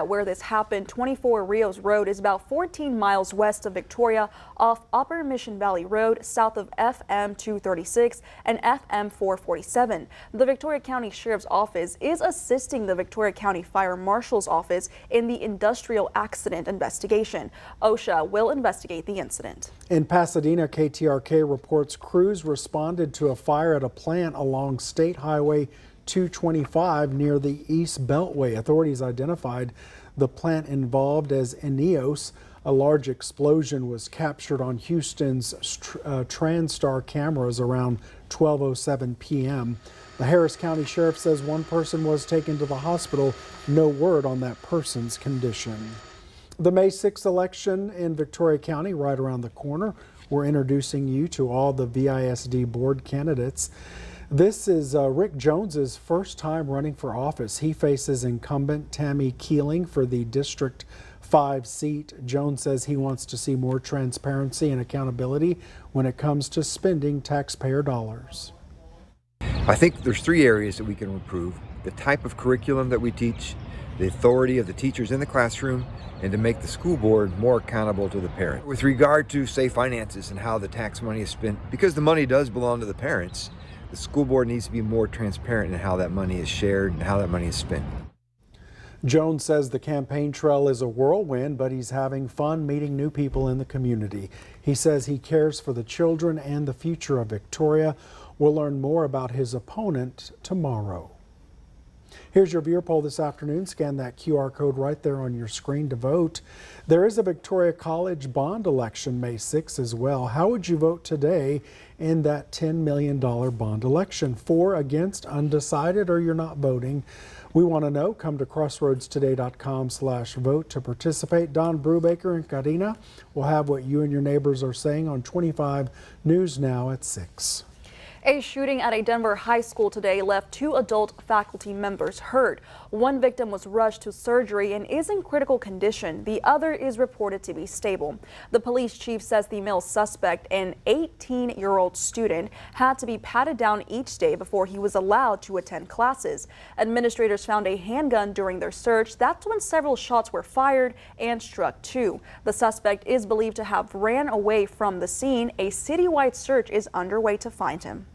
Where this happened, 24 Rios Road is about 14 miles west of Victoria off Upper Mission Valley Road, south of FM 236 and FM 447. The Victoria County Sheriff's Office is assisting the Victoria County Fire Marshal's Office in the industrial accident investigation. OSHA will investigate the incident. In Pasadena, KTRK reports crews responded to a fire at a plant along State Highway 225 near the East Beltway. Authorities identified the plant involved as Munoz. A large explosion was captured on Houston's TransStar cameras around 12:07 p.m. The Harris County Sheriff says one person was taken to the hospital. No word on that person's condition. The May 6th election in Victoria County right around the corner. We're introducing you to all the VISD board candidates. This is Rick Jones's first time running for office. He faces incumbent Tammy Keeling for the District 5 seat. Jones says he wants to see more transparency and accountability when it comes to spending taxpayer dollars. I think there's 3 areas that we can improve: the type of curriculum that we teach, the authority of the teachers in the classroom, and to make the school board more accountable to the parent. With regard to, say, finances and how the tax money is spent, because the money does belong to the parents, the school board needs to be more transparent in how that money is shared and how that money is spent. Jones says the campaign trail is a whirlwind, but he's having fun meeting new people in the community. He says he cares for the children and the future of Victoria. We'll learn more about his opponent tomorrow. Here's your viewer poll this afternoon. Scan that QR code right there on your screen to vote. There is a Victoria College bond election May 6 as well. How would you vote today in that $10 million bond election? For, against, undecided, or you're not voting? We want to know. Come to crossroadstoday.com/vote to participate. Don Brubaker and Karina will have what you and your neighbors are saying on 25 News Now at 6. A shooting at a Denver high school today left 2 adult faculty members hurt. One victim was rushed to surgery and is in critical condition. The other is reported to be stable. The police chief says the male suspect, an 18-year-old student, had to be patted down each day before he was allowed to attend classes. Administrators found a handgun during their search. That's when several shots were fired and struck 2. The suspect is believed to have ran away from the scene. A citywide search is underway to find him.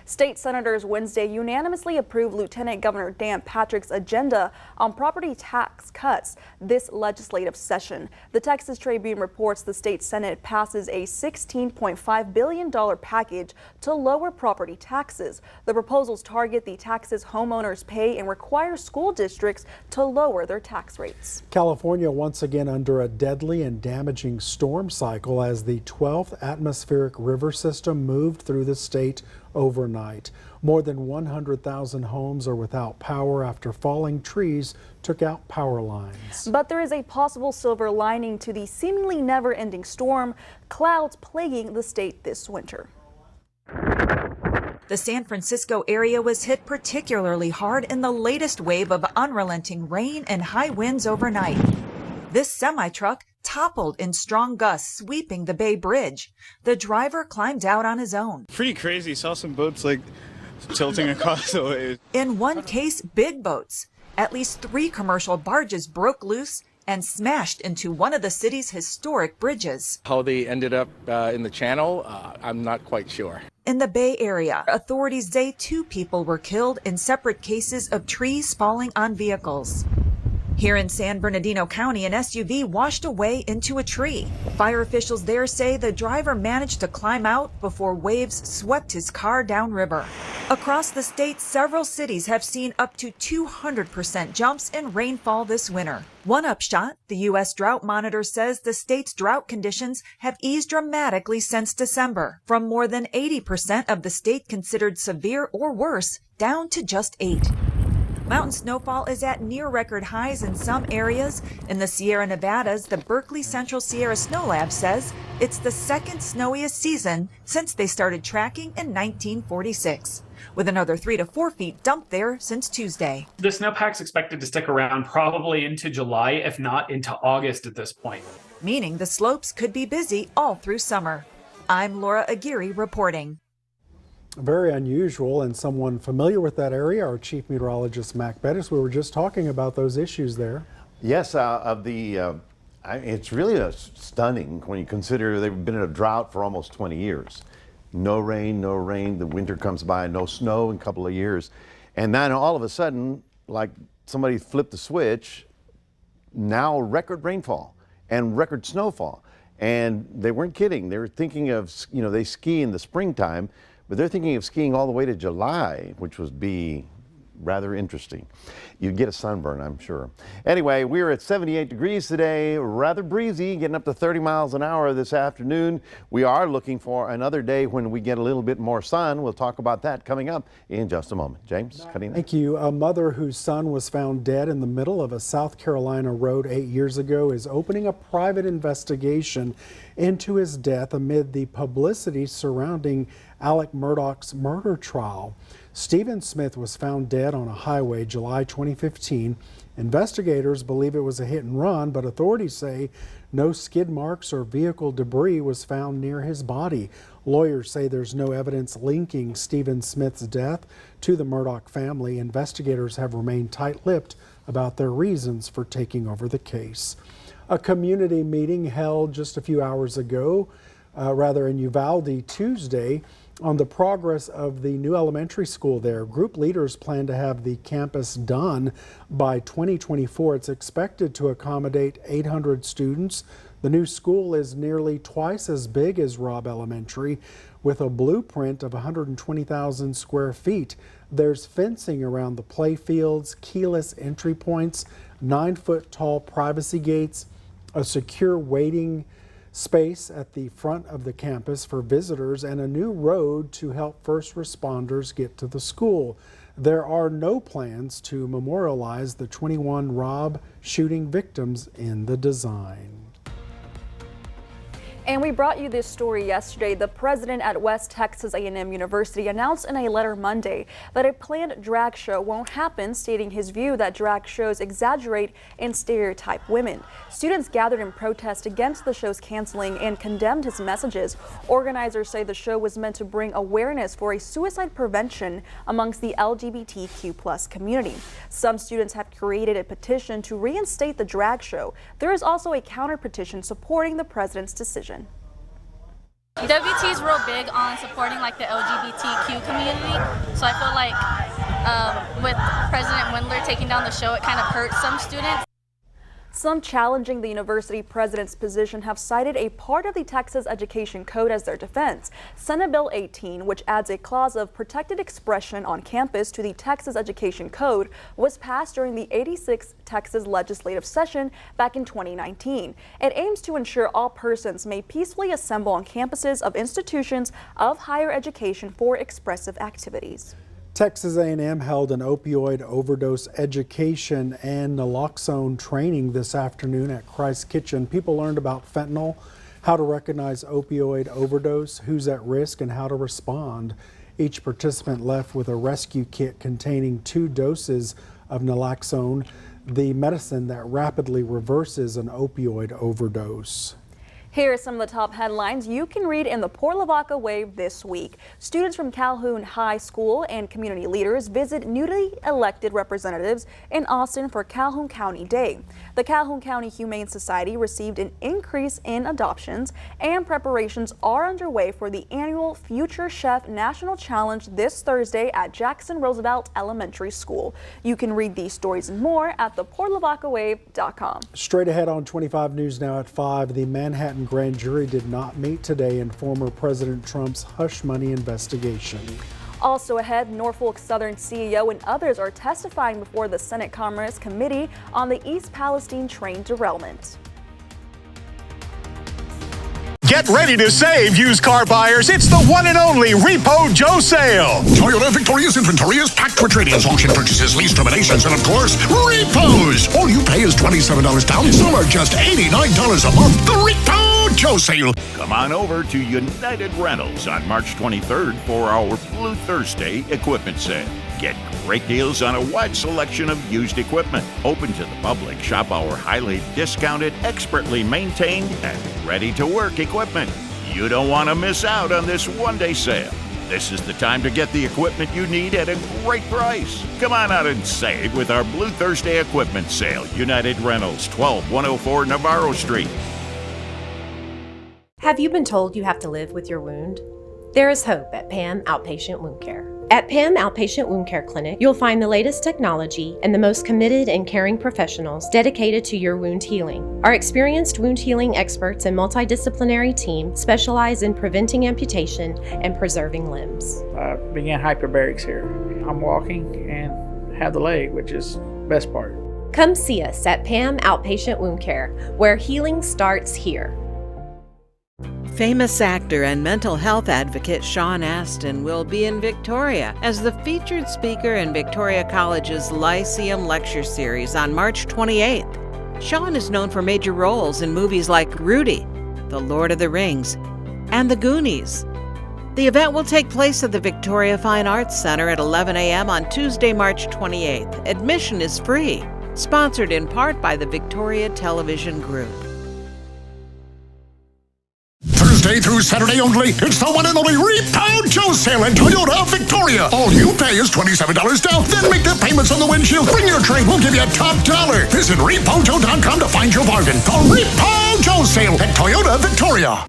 State senators Wednesday unanimously approved Lieutenant Governor Dan Patrick's agenda on property tax cuts this legislative session. The Texas Tribune reports the state Senate passes a $16.5 billion package to lower property taxes. The proposals target the taxes homeowners pay and require school districts to lower their tax rates. California once again under a deadly and damaging storm cycle as the 12th atmospheric river system moved through the state overnight. More than 100,000 homes are without power after falling trees took out power lines. But there is a possible silver lining to the seemingly never-ending storm clouds plaguing the state this winter. The San Francisco area was hit particularly hard in the latest wave of unrelenting rain and high winds overnight. This semi-truck toppled in strong gusts, sweeping the Bay Bridge. The driver climbed out on his own. Pretty crazy. Saw some boats like tilting across the way. In one case, big boats. At least 3 commercial barges broke loose and smashed into one of the city's historic bridges. How they ended up in the channel, I'm not quite sure. In the Bay Area, authorities say 2 people were killed in separate cases of trees falling on vehicles. Here in San Bernardino County, an SUV washed away into a tree. Fire officials there say the driver managed to climb out before waves swept his car downriver. Across the state, several cities have seen up to 200% jumps in rainfall this winter. One upshot, the U.S. Drought Monitor says the state's drought conditions have eased dramatically since December, from more than 80% of the state considered severe or worse, down to just 8%. Mountain snowfall is at near record highs in some areas. In the Sierra Nevadas, the Berkeley Central Sierra Snow Lab says it's the second snowiest season since they started tracking in 1946, with another 3 to 4 feet dumped there since Tuesday. The snowpack's expected to stick around probably into July, if not into August at this point. Meaning the slopes could be busy all through summer. I'm Laura Aguirre reporting. Very unusual, and someone familiar with that area, our Chief Meteorologist, Mac Bettis. We were just talking about those issues there. Yes, it's really stunning when you consider they've been in a drought for almost 20 years. No rain, no rain. The winter comes by, no snow in a couple of years. And then all of a sudden, like somebody flipped the switch, now record rainfall and record snowfall. And they weren't kidding. They were thinking of, they ski in the springtime, but they're thinking of skiing all the way to July, which would be rather interesting. You'd get a sunburn, I'm sure. Anyway, we're at 78 degrees today, rather breezy, getting up to 30 miles an hour this afternoon. We are looking for another day when we get a little bit more sun. We'll talk about that coming up in just a moment. James, Karina. Thank you. A mother whose son was found dead in the middle of a South Carolina road 8 years ago is opening a private investigation into his death amid the publicity surrounding Alec Murdaugh's murder trial. Stephen Smith was found dead on a highway July 2015. Investigators believe it was a hit and run, but authorities say no skid marks or vehicle debris was found near his body. Lawyers say there's no evidence linking Stephen Smith's death to the Murdaugh family. Investigators have remained tight-lipped about their reasons for taking over the case. A community meeting held just a few hours ago, in Uvalde Tuesday, on the progress of the new elementary school there. Group leaders plan to have the campus done by 2024. It's expected to accommodate 800 students. The new school is nearly twice as big as Robb Elementary, with a blueprint of 120,000 square feet. There's fencing around the play fields, keyless entry points, 9-foot-tall privacy gates, a secure waiting space at the front of the campus for visitors, and a new road to help first responders get to the school. There are no plans to memorialize the 21 Robb shooting victims in the design. And we brought you this story yesterday. The president at West Texas A&M University announced in a letter Monday that a planned drag show won't happen, stating his view that drag shows exaggerate and stereotype women. Students gathered in protest against the show's canceling and condemned his messages. Organizers say the show was meant to bring awareness for a suicide prevention amongst the LGBTQ+ community. Some students have created a petition to reinstate the drag show. There is also a counter petition supporting the president's decision. WT is real big on supporting like the LGBTQ community, so I feel like with President Wendler taking down the show, it kind of hurts some students. Some challenging the university president's position have cited a part of the Texas Education Code as their defense. Senate Bill 18, which adds a clause of protected expression on campus to the Texas Education Code, was passed during the 86th Texas legislative session back in 2019. It aims to ensure all persons may peacefully assemble on campuses of institutions of higher education for expressive activities. Texas A&M held an opioid overdose education and naloxone training this afternoon at Christ Kitchen. People learned about fentanyl, how to recognize opioid overdose, who's at risk, and how to respond. Each participant left with a rescue kit containing 2 doses of naloxone, the medicine that rapidly reverses an opioid overdose. Here are some of the top headlines you can read in the Port Lavaca Wave this week. Students from Calhoun High School and community leaders visit newly elected representatives in Austin for Calhoun County Day. The Calhoun County Humane Society received an increase in adoptions, and preparations are underway for the annual Future Chef National Challenge this Thursday at Jackson Roosevelt Elementary School. You can read these stories and more at theportlavacawave.com. Straight ahead on 25 News Now at 5, the Manhattan grand jury did not meet today in former President Trump's hush money investigation. Also ahead, Norfolk Southern CEO and others are testifying before the Senate Commerce Committee on the East Palestine train derailment. Get ready to save, used car buyers. It's the one and only Repo Joe sale. Toyota Victoria's inventory is packed for trade-ins, auction purchases, lease terminations, and of course, repos. All you pay is $27 down. Some are just $89 a month. The Repo Joe sale. Come on over to United Rentals on March 23rd for our Blue Thursday equipment sale. Get great deals on a wide selection of used equipment. Open to the public. Shop our highly discounted, expertly maintained, and ready-to-work equipment. You don't want to miss out on this one-day sale. This is the time to get the equipment you need at a great price. Come on out and save with our Blue Thursday equipment sale. United Rentals, 12104 Navarro Street. Have you been told you have to live with your wound? There is hope at PAM Outpatient Wound Care. At PAM Outpatient Wound Care Clinic, you'll find the latest technology and the most committed and caring professionals dedicated to your wound healing. Our experienced wound healing experts and multidisciplinary team specialize in preventing amputation and preserving limbs. I began hyperbarics here. I'm walking and have the leg, which is the best part. Come see us at PAM Outpatient Wound Care, where healing starts here. Famous actor and mental health advocate Sean Astin will be in Victoria as the featured speaker in Victoria College's Lyceum Lecture Series on March 28th. Sean is known for major roles in movies like Rudy, The Lord of the Rings, and The Goonies. The event will take place at the Victoria Fine Arts Center at 11 a.m. on Tuesday, March 28th. Admission is free, sponsored in part by the Victoria Television Group. Thursday through Saturday only, it's the one and only Repound Joe sale at Toyota of Victoria. All you pay is $27 down, then make the payments on the windshield. Bring your trade, we'll give you a top dollar. Visit RepoundJoe.com to find your bargain. The Repound Joe sale at Toyota Victoria.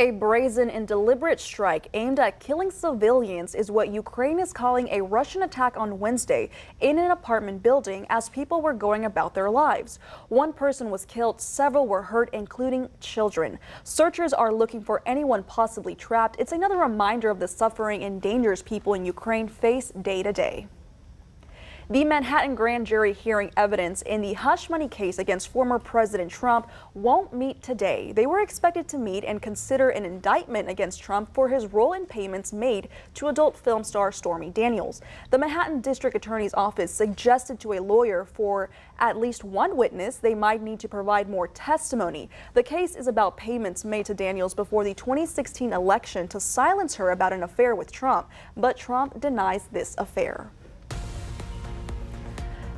A brazen and deliberate strike aimed at killing civilians is what Ukraine is calling a Russian attack on Wednesday in an apartment building as people were going about their lives. One person was killed, several were hurt, including children. Searchers are looking for anyone possibly trapped. It's another reminder of the suffering and dangers people in Ukraine face day to day. The Manhattan grand jury hearing evidence in the hush money case against former President Trump won't meet today. They were expected to meet and consider an indictment against Trump for his role in payments made to adult film star Stormy Daniels. The Manhattan District Attorney's Office suggested to a lawyer for at least one witness they might need to provide more testimony. The case is about payments made to Daniels before the 2016 election to silence her about an affair with Trump, but Trump denies this affair.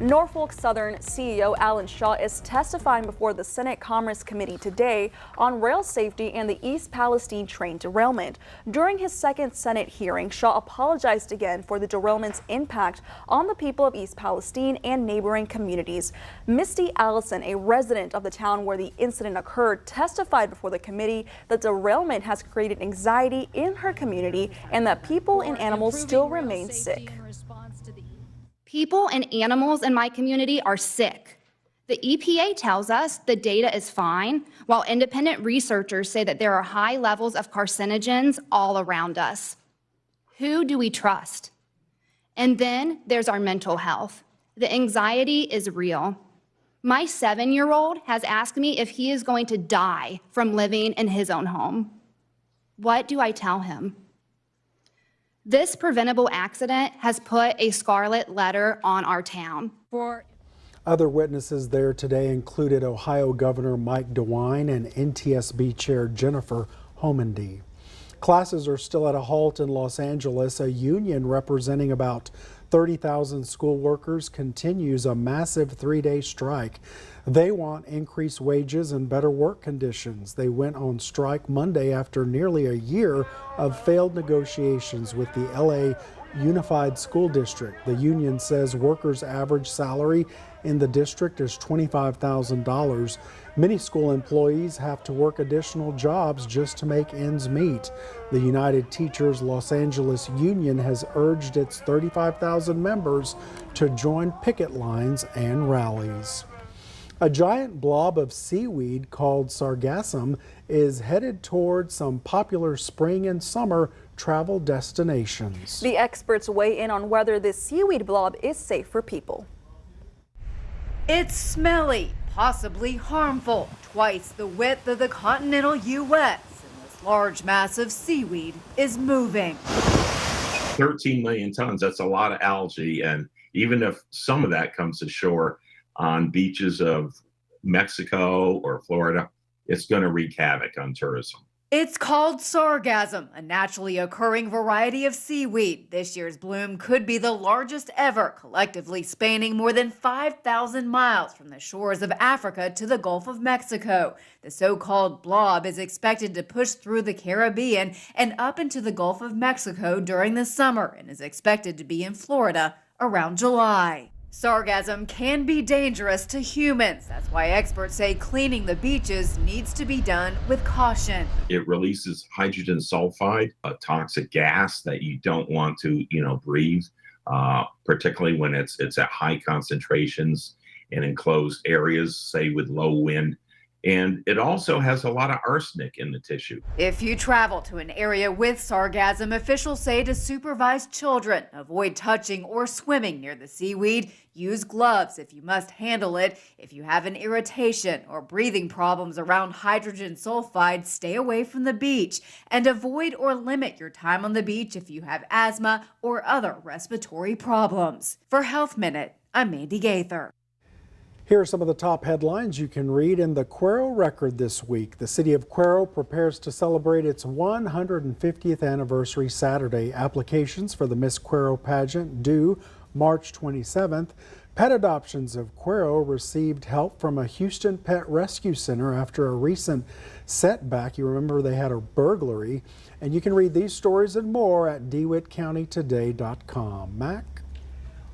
Norfolk Southern CEO Alan Shaw is testifying before the Senate Commerce Committee today on rail safety and the East Palestine train derailment. During his second Senate hearing, Shaw apologized again for the derailment's impact on the people of East Palestine and neighboring communities. Misty Allison, a resident of the town where the incident occurred, testified before the committee that derailment has created anxiety in her community and that people and animals still remain sick. People and animals in my community are sick. The EPA tells us the data is fine, while independent researchers say that there are high levels of carcinogens all around us. Who do we trust? And then there's our mental health. The anxiety is real. My 7-year-old has asked me if he is going to die from living in his own home. What do I tell him? This preventable accident has put a scarlet letter on our town. Other witnesses there today included Ohio Governor Mike DeWine and NTSB Chair Jennifer Homendy. Classes are still at a halt in Los Angeles. A union representing about 30,000 school workers continues a massive 3-day strike. They want increased wages and better work conditions. They went on strike Monday after nearly a year of failed negotiations with the LA Unified School District. The union says workers' average salary in the district is $25,000. Many school employees have to work additional jobs just to make ends meet. The United Teachers Los Angeles Union has urged its 35,000 members to join picket lines and rallies. A giant blob of seaweed called sargassum is headed toward some popular spring and summer travel destinations. The experts weigh in on whether this seaweed blob is safe for people. It's smelly, possibly harmful, twice the width of the continental U.S. And this large mass of seaweed is moving. 13 million tons, that's a lot of algae. And even if some of that comes ashore on beaches of Mexico or Florida, it's going to wreak havoc on tourism. It's called sargassum, a naturally occurring variety of seaweed. This year's bloom could be the largest ever, collectively spanning more than 5,000 miles from the shores of Africa to the Gulf of Mexico. The so-called blob is expected to push through the Caribbean and up into the Gulf of Mexico during the summer and is expected to be in Florida around July. Sargassum can be dangerous to humans. That's why experts say cleaning the beaches needs to be done with caution. It releases hydrogen sulfide, a toxic gas that you don't want to, breathe, particularly when it's at high concentrations in enclosed areas, say with low wind. And it also has a lot of arsenic in the tissue. If you travel to an area with sargassum, officials say to supervise children, avoid touching or swimming near the seaweed, use gloves if you must handle it. If you have an irritation or breathing problems around hydrogen sulfide, stay away from the beach and avoid or limit your time on the beach if you have asthma or other respiratory problems. For Health Minute, I'm Mandy Gaither. Here are some of the top headlines you can read in the Cuero Record this week. The city of Cuero prepares to celebrate its 150th anniversary Saturday. Applications for the Miss Cuero pageant due March 27th. Pet adoptions of Cuero received help from a Houston Pet Rescue Center after a recent setback. You remember they had a burglary. And you can read these stories and more at DeWittCountyToday.com. Mac?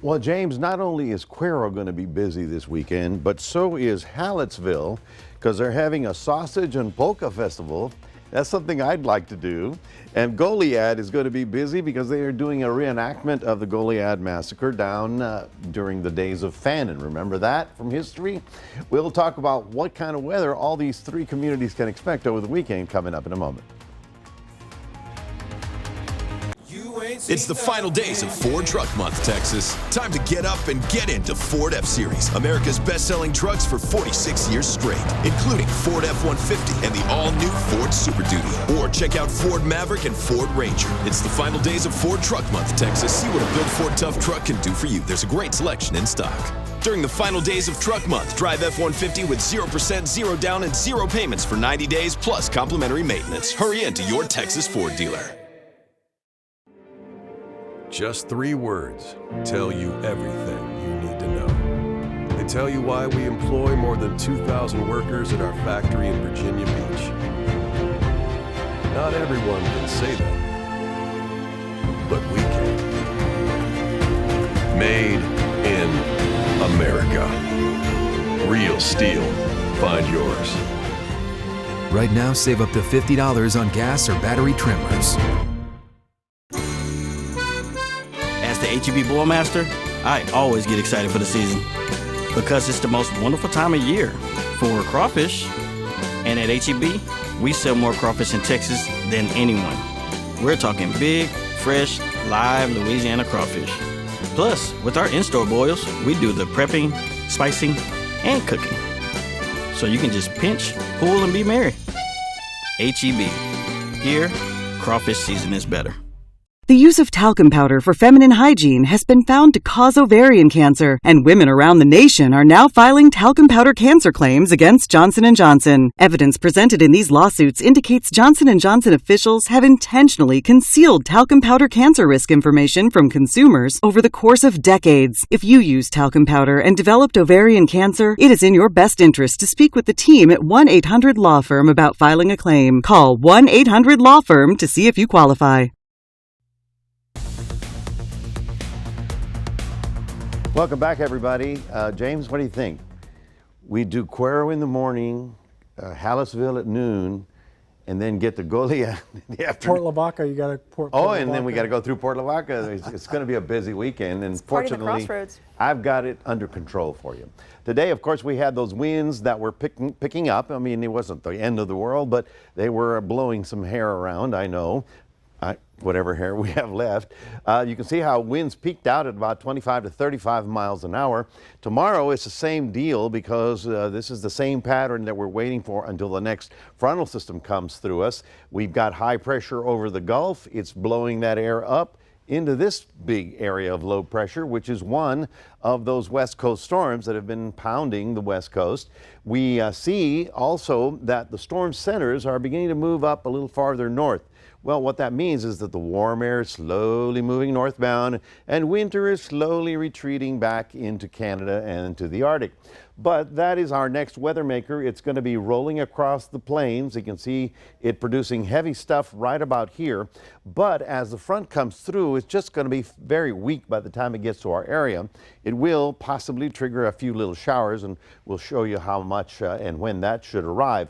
Well, James, not only is Cuero going to be busy this weekend, but so is Hallettsville, because they're having a sausage and polka festival. That's something I'd like to do. And Goliad is going to be busy because they are doing a reenactment of the Goliad massacre down during the days of famine. Remember that from history? We'll talk about what kind of weather all these three communities can expect over the weekend coming up in a moment. It's the final days of Ford Truck Month, Texas. Time to get up and get into Ford F-Series, America's best-selling trucks for 46 years straight, including Ford F-150 and the all-new Ford Super Duty. Or check out Ford Maverick and Ford Ranger. It's the final days of Ford Truck Month, Texas. See what a built Ford Tough truck can do for you. There's a great selection in stock. During the final days of Truck Month, drive F-150 with 0%, 0 down, and 0 payments for 90 days, plus complimentary maintenance. Hurry into your Texas Ford dealer. Just 3 words tell you everything you need to know. They tell you why we employ more than 2,000 workers at our factory in Virginia Beach. Not everyone can say that, but we can. Made in America. Real steel. Find yours. Right now, save up to $50 on gas or battery trimmers. As the HEB Blowmaster, I always get excited for the season because it's the most wonderful time of year for crawfish. And at HEB, we sell more crawfish in Texas than anyone. We're talking big, fresh, live Louisiana crawfish. Plus, with our in-store boils, we do the prepping, spicing, and cooking. So you can just pinch, pull, and be merry. HEB. Here, crawfish season is better. The use of talcum powder for feminine hygiene has been found to cause ovarian cancer, and women around the nation are now filing talcum powder cancer claims against Johnson & Johnson. Evidence presented in these lawsuits indicates Johnson & Johnson officials have intentionally concealed talcum powder cancer risk information from consumers over the course of decades. If you use talcum powder and developed ovarian cancer, it is in your best interest to speak with the team at 1-800-LAW-FIRM about filing a claim. Call 1-800-LAW-FIRM to see if you qualify. Welcome back, everybody. James, what do you think? We do Cuero in the morning, Hallettsville at noon, and then get to Goliad in the afternoon. Port Lavaca, you got to Port Oh, Lavaca. and then we got to go through Port Lavaca. It's going to be a busy weekend, and fortunately, I've got it under control for you. Today, of course, we had those winds that were picking up. I mean, it wasn't the end of the world, but they were blowing some hair around, I know. Whatever hair we have left. You can see how winds peaked out at about 25 to 35 miles an hour. Tomorrow it's the same deal because this is the same pattern that we're waiting for until the next frontal system comes through us. We've got high pressure over the Gulf. It's blowing that air up into this big area of low pressure, which is one of those west coast storms that have been pounding the west coast. We see also that the storm centers are beginning to move up a little farther north. Well, what that means is that the warm air is slowly moving northbound and winter is slowly retreating back into Canada and to the Arctic. But that is our next weather maker. It's going to be rolling across the plains. You can see it producing heavy stuff right about here. But as the front comes through, it's just going to be very weak by the time it gets to our area. It will possibly trigger a few little showers, and we'll show you how much and when that should arrive.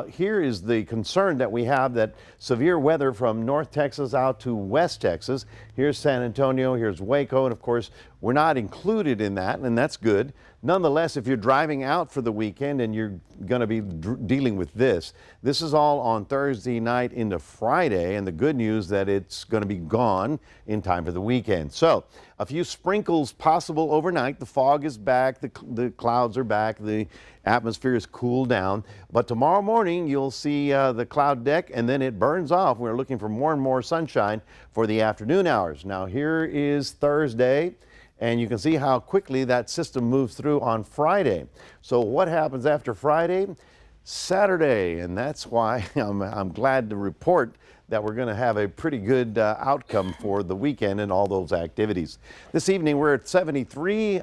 Here is the concern that we have, that severe weather from North Texas out to West Texas. Here's San Antonio, here's Waco, and of course, we're not included in that, and that's good. Nonetheless, if you're driving out for the weekend and you're going to be dealing with this is all on Thursday night into Friday, and the good news that it's going to be gone in time for the weekend. So a few sprinkles possible overnight. The fog is back, the clouds are back, the atmosphere is cooled down. But tomorrow morning you'll see the cloud deck, and then it burns off. We're looking for more and more sunshine for the afternoon hours. Now here is Thursday, and you can see how quickly that system moves through on Friday. So what happens after Friday? Saturday, and that's why I'm glad to report that we're going to have a pretty good outcome for the weekend and all those activities. This evening we're at 73,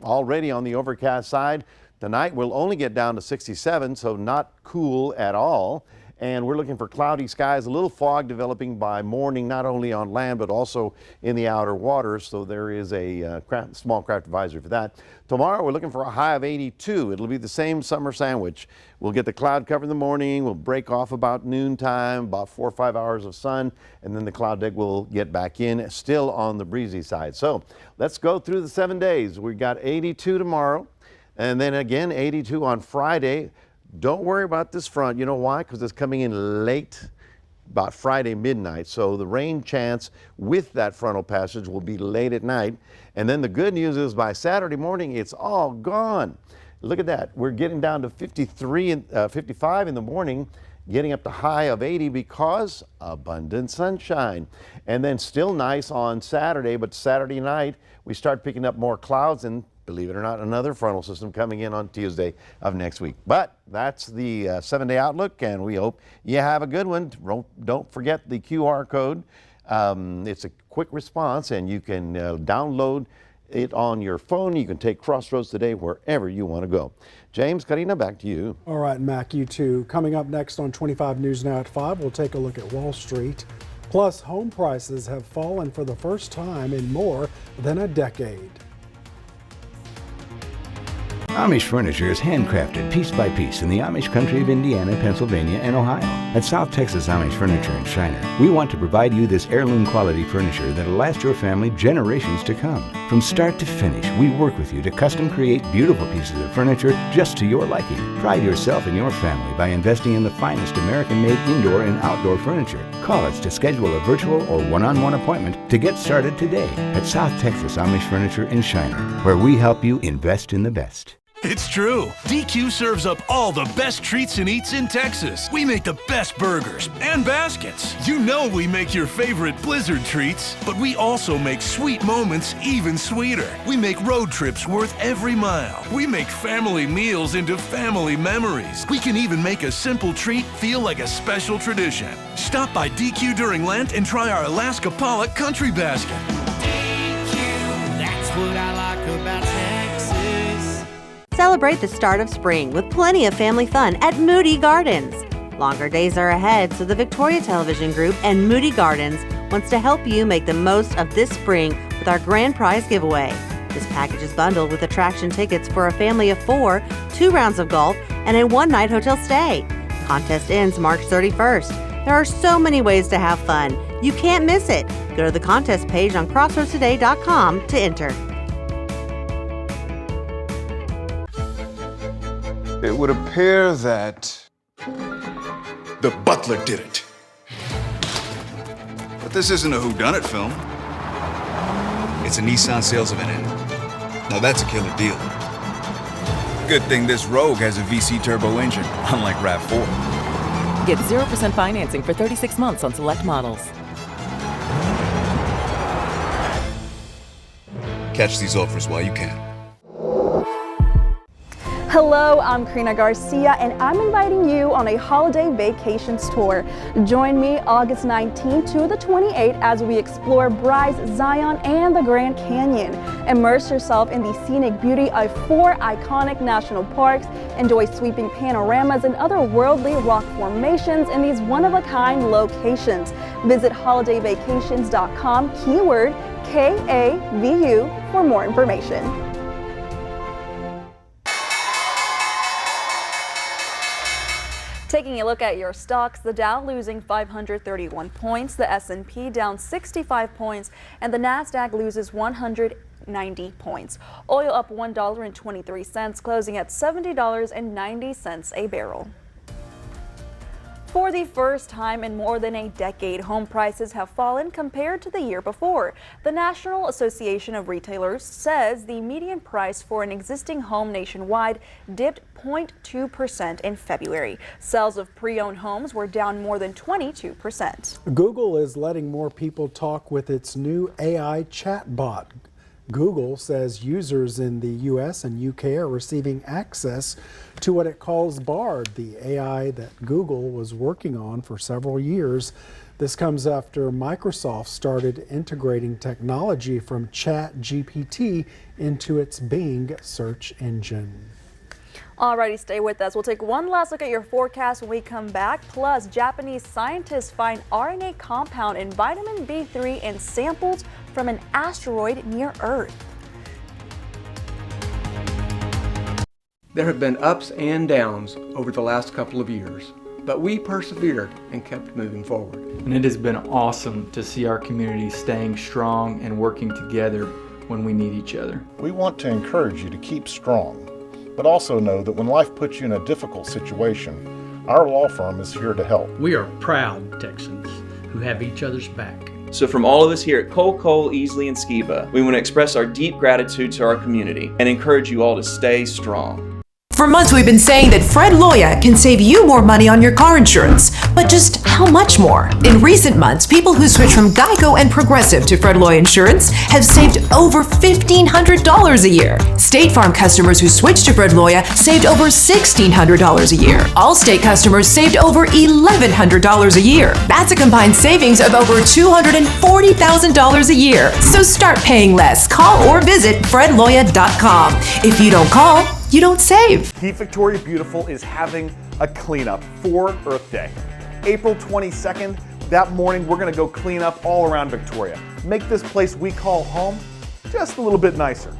already on the overcast side. Tonight we'll only get down to 67, so not cool at all. And we're looking for cloudy skies, a little fog developing by morning, not only on land, but also in the outer waters. So there is a small craft advisory for that. Tomorrow, we're looking for a high of 82. It'll be the same summer sandwich. We'll get the cloud cover in the morning. We'll break off about noontime, about 4 or 5 hours of sun, and then the cloud deck will get back in, still on the breezy side. So let's go through the 7 days. We've got 82 tomorrow, and then again 82 on Friday. Don't worry about this front. You know why? Because it's coming in late, about Friday midnight. So the rain chance with that frontal passage will be late at night. And then the good news is by Saturday morning, it's all gone. Look at that. We're getting down to 55 in the morning, getting up to high of 80 because abundant sunshine. And then still nice on Saturday, but Saturday night, we start picking up more clouds, and believe it or not, another frontal system coming in on Tuesday of next week. But that's the 7-day outlook, and we hope you have a good one. Don't forget the QR code. It's a quick response, and you can download it on your phone. You can take Crossroads Today wherever you want to go. James, Karina, back to you. All right, Mac, you too. Coming up next on 25 News Now at 5, we'll take a look at Wall Street. Plus, home prices have fallen for the first time in more than a decade. Amish furniture is handcrafted piece by piece in the Amish country of Indiana, Pennsylvania, and Ohio. At South Texas Amish Furniture in Shiner, we want to provide you this heirloom quality furniture that'll last your family generations to come. From start to finish, we work with you to custom create beautiful pieces of furniture just to your liking. Pride yourself and your family by investing in the finest American-made indoor and outdoor furniture. Call us to schedule a virtual or one-on-one appointment to get started today at South Texas Amish Furniture in Shiner, where we help you invest in the best. It's true. DQ serves up all the best treats and eats in Texas. We make the best burgers and baskets. You know we make your favorite Blizzard treats, but we also make sweet moments even sweeter. We make road trips worth every mile. We make family meals into family memories. We can even make a simple treat feel like a special tradition. Stop by DQ during Lent and try our Alaska Pollock Country Basket. DQ, that's what I like about Texas. Celebrate the start of spring with plenty of family fun at Moody Gardens. Longer days are ahead, so the Victoria Television Group and Moody Gardens wants to help you make the most of this spring with our grand prize giveaway. This package is bundled with attraction tickets for a family of 4, 2 rounds of golf, and a one-night hotel stay. The contest ends March 31st. There are so many ways to have fun. You can't miss it. Go to the contest page on crossroadstoday.com to enter. It would appear that the butler did it. But this isn't a whodunit film. It's a Nissan sales event in it. Now that's a killer deal. Good thing this Rogue has a VC turbo engine, unlike RAV4. Get 0% financing for 36 months on select models. Catch these offers while you can. Hello, I'm Karina Garcia, and I'm inviting you on a holiday vacations tour. Join me August 19th to the 28th as we explore Bryce, Zion, and the Grand Canyon. Immerse yourself in the scenic beauty of 4 iconic national parks. Enjoy sweeping panoramas and otherworldly rock formations in these one-of-a-kind locations. Visit holidayvacations.com, keyword KAVU, for more information. Taking a look at your stocks, the Dow losing 531 points, the S&P down 65 points, and the Nasdaq loses 190 points. Oil up $1.23, closing at $70.90 a barrel. For the first time in more than a decade, home prices have fallen compared to the year before. The National Association of Retailers says the median price for an existing home nationwide dipped 0.2% in February. Sales of pre-owned homes were down more than 22%. Google is letting more people talk with its new AI chatbot. Google says users in the US and UK are receiving access to what it calls Bard, the AI that Google was working on for several years. This comes after Microsoft started integrating technology from ChatGPT into its Bing search engine. Alrighty, stay with us. We'll take one last look at your forecast when we come back. Plus, Japanese scientists find RNA compound in vitamin B3 in samples from an asteroid near Earth. There have been ups and downs over the last couple of years, but we persevered and kept moving forward. And it has been awesome to see our community staying strong and working together when we need each other. We want to encourage you to keep strong, but also know that when life puts you in a difficult situation, our law firm is here to help. We are proud Texans who have each other's back. So from all of us here at Cole, Easley, and Skiba, we want to express our deep gratitude to our community and encourage you all to stay strong. For months we've been saying that Fred Loya can save you more money on your car insurance, but just how much more? In recent months, people who switched from Geico and Progressive to Fred Loya Insurance have saved over $1,500 a year. State Farm customers who switched to Fred Loya saved over $1,600 a year. Allstate customers saved over $1,100 a year. That's a combined savings of over $240,000 a year. So start paying less. Call or visit fredloya.com. If you don't call, you don't save. Keep Victoria Beautiful is having a cleanup for Earth Day. April 22nd, that morning, we're gonna go clean up all around Victoria. Make this place we call home just a little bit nicer.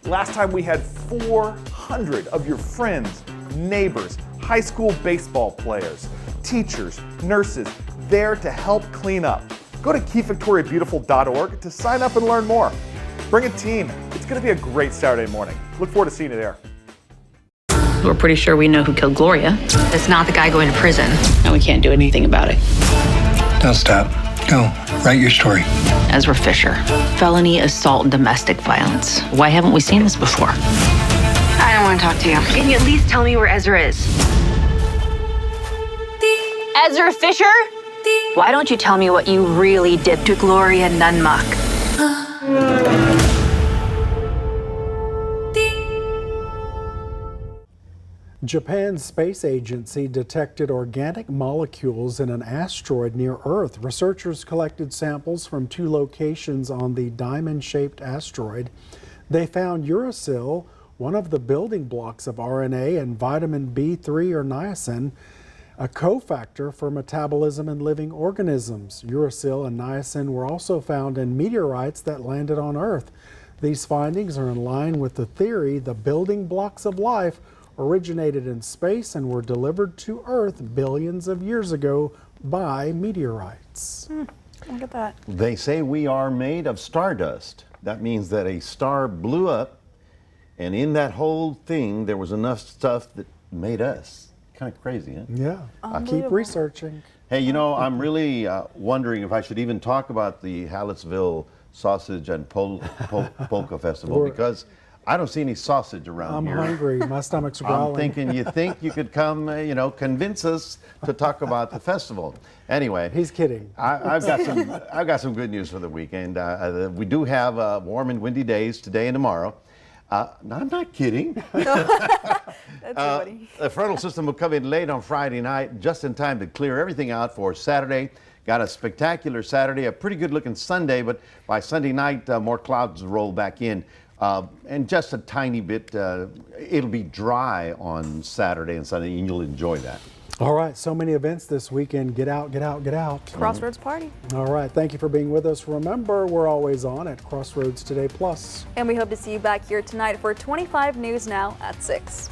Last time we had 400 of your friends, neighbors, high school baseball players, teachers, nurses there to help clean up. Go to keepvictoriabeautiful.org to sign up and learn more. Bring a team. It's gonna be a great Saturday morning. Look forward to seeing you there. We're pretty sure we know who killed Gloria. It's not the guy going to prison, and we can't do anything about it. Don't stop. Go. Write your story. Ezra Fisher, felony assault and domestic violence. Why haven't we seen this before? I don't want to talk to you. Can you at least tell me where Ezra is? Ezra Fisher? Why don't you tell me what you really did to Gloria Nunmuck? Japan's space agency detected organic molecules in an asteroid near Earth. Researchers collected samples from 2 locations on the diamond-shaped asteroid. They found uracil, one of the building blocks of RNA, and vitamin B3 or niacin, a cofactor for metabolism in living organisms. Uracil and niacin were also found in meteorites that landed on Earth. These findings are in line with the theory the building blocks of life originated in space and were delivered to Earth billions of years ago by meteorites. Look at that. They say we are made of stardust. That means that a star blew up, and in that whole thing there was enough stuff that made us. Kind of crazy, huh? Yeah, I keep researching. Hey, you know, I'm really wondering if I should even talk about the Hallettsville Sausage and Polka Festival, because I don't see any sausage around I'm here. hungry. My stomach's growling. I'm thinking you think you could come, convince us to talk about the festival. Anyway, he's kidding. I've got some good news for the weekend. We do have warm and windy days today and tomorrow. No, I'm not kidding. That's funny. The frontal system will come in late on Friday night, just in time to clear everything out for Saturday. Got a spectacular Saturday, a pretty good looking Sunday, but by Sunday night, more clouds roll back in. And just a tiny bit, it'll be dry on Saturday and Sunday, and you'll enjoy that. All right, so many events this weekend. Get out, get out, get out. Crossroads Party. All right, thank you for being with us. Remember, we're always on at Crossroads Today Plus. And we hope to see you back here tonight for 25 News Now at 6.